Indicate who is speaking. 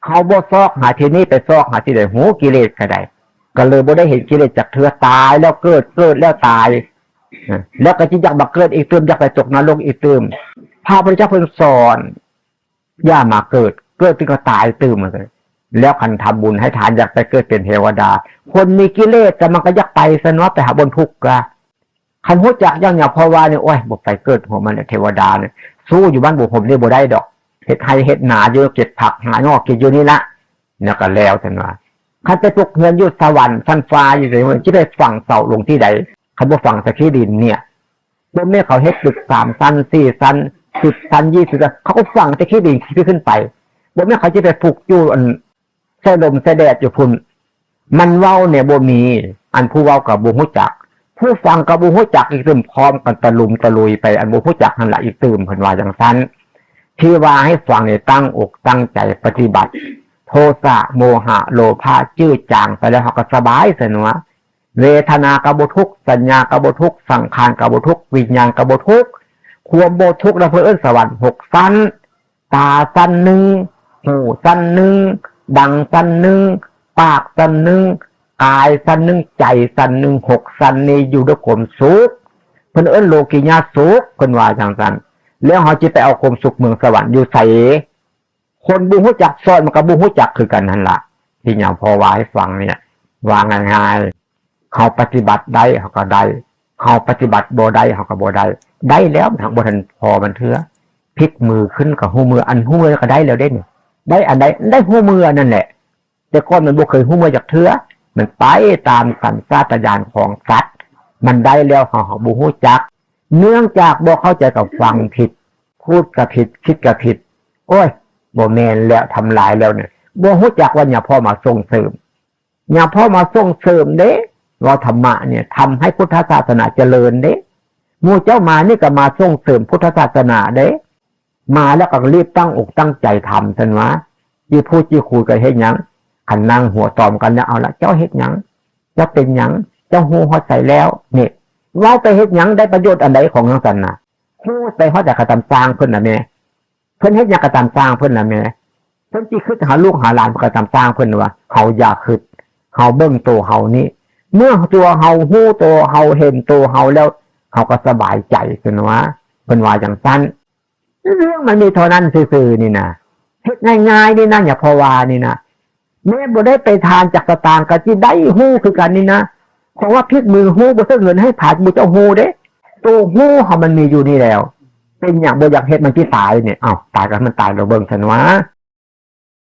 Speaker 1: เขาบ่ซอกหาที่นี่ไปซอกหาที่ใดหูกิเลสก็ได้ก็เลยบ่ได้เห็นกิเลสจากเธอตายแล้วเกิดแล้วตายแล้วก็จิอยากมาเกิดอีกตื่มอยากไปตกนรกอีกตื่มพระพุทธเจ้าเพิ่งสอนอย่ามาเกิดถึงก็ตายตื่มมาเลยแล้วคันทำบุญให้ทานอยากไปเกิดเป็นเทวดาคนมีกิเลสแต่มันก็อยากไปซะเนาะไปหาบนทุกข์ก็คันหัวจักอย่างเพราะว่าเนี่ยโอ้ยบ่ไปเกิดหัวมันเทวดาเนี่ยสู้อยู่บ้านบุผมนี่บ่ได้ดอกเฮ็ดไทยเฮ็ดหนาเยอะเก็บผักหานอกกินอยู่นี่ละเนี่ยก็แล้วท่านว่าคันไปตกเงินอยู่สวรรค์ชั้นฟ้าอยู่เลยมันจะได้ฝังเสาลงที่ใดคันบ่ฝังตะขี้ดินเนี่ยบ่แม่เขาเฮ็ดตึก3ชั้น4ชั้น10ชั้น20ชั้นเขาก็ฝังตะขี้ดินขึ้นไปบ่แม่เขาจะไปปลูกอยู่อันใส่ลมใส่แดดอยู่พุ่นมันเว้าเนี่ยบ่มีอันผู้เว้ากับบ่ฮู้จักผู้ฟังกับบ่ฮู้จักอีกตื่มพร้อมกันตะลุยไปอันบ่ฮู้จักนั่นล่ะอีกตื่มเพิ่นว่าจังซั่นที่ว่าให้ฟังเนี่ยตั้งอกตั้งใจปฏิบัติโทสะโมหะโลภะจืดจางไปแล้วเฮาก็สบายซะเนาะเวทนาก็บ่ทุกข์สัญญาก็บ่ทุกข์สังขารก็บ่ทุกข์วิญญาณก็บ่ทุกข์ความบ่ทุกข์แล้วเพิ่นเอิ้นสวรรค์6ชั้นตาชั้นหนึ่งหูชั้นหนึ่งดังชั้นหนึ่งปากชั้นหนึ่งกายชั้นหนึ่งใจชั้นหนึ่ง6ชั้นนี้อยู่ด้วยความสุขเพิ่นเอิ้นโลกิยะสุขเพิ่นว่าจังซั่นแล้วเฮาสิไปเอาความสุขเมืองสวรรค์อยู่ไสคนบ่ฮู้จักสอนมันก็บ่ฮู้จักคือกันนั่นล่ะที่หยังพอว่าให้ฟังเนี่ยว่าง่ายๆเฮาปฏิบัติได้เฮาก็ได้เฮาปฏิบัติบ่ได้เฮาก็บ่ได้แล้วทางบ่ทันพอมันเถือพลิกมือขึ้นก็ฮู้มืออันฮู้มือก็ได้แล้วเด้นี่ได้อันใดได้ฮู้มือนั่นแหละแต่ก่อนมันบ่เคยฮู้มือจักเถือมันไปตามสัญชาตญาณของสัตว์มันได้แล้วเฮาบ่ฮู้จักเนื่องจากบ่เข้าใจกับฟังผิดพูดก็ผิดคิดก็ผิดโอ้ยบ่แม่นแล้วทำลายแล้วเนี่ยบ่ฮู้จักว่าอย่าพ่อมาส่งเสริมอย่าพ่อมาส่งเสริมเด้ว่าธรรมะเนี่ยทำให้พุทธศาสนาเจริญเด้หมู่เจ้ามานี่ก็มาส่งเสริมพุทธศาสนาเด้มาแล้วก็รีบตั้งอกตั้งใจทำซั่นวะที่พูดที่คุยกันเฮ็ดหยังคันนั่งหัวตอมกันแล้วเอาละเจ้าเฮ็ดหยังเจ้าเป็นหยังเจ้าฮู้ฮอดใส่แล้วนี่เว้าไปเฮ็ดหยังได้ประโยชน์อันใดของจังซั่นน่ะฮู้ไปฮอดจากกระทำสร้างเพิ่นน่ะแม่เพิ่นเฮ็ดหยังกระทำสร้างเพิ่นน่ะแม่เพิ่นสิคิดหาลูกหาหลานกระทำสร้างเพิ่นว่าเฮาอย่าคิดเฮาเบิ่งตัวเฮานี่เมื่อตัวเฮาฮู้ตัวเฮาเห็นตัวเฮาแล้วเฮาก็สบายใจซั่นว่าเพิ่นว่าจังซั่นเรื่องมันมีเท่านั้นซื่อๆนี่นะเฮ็ดง่ายๆนี่นะอย่าพอว่านี่นะแม่บ่ได้ไปทานจากสตางค์ก็สิได้ฮู้คือกันนี่นะเพราะว่าพลิกมือฮู้บ่ซื้อเงินให้ผาดบ่เจ้าฮู้เด้ตัวฮู้เฮามันมีอยู่นี่แล้วเป็นหยังบ่อยากเฮ็ดมันสิตายเนี่ยอ้าวตายก็มันตายแล้วเบิ่งซั่นว่า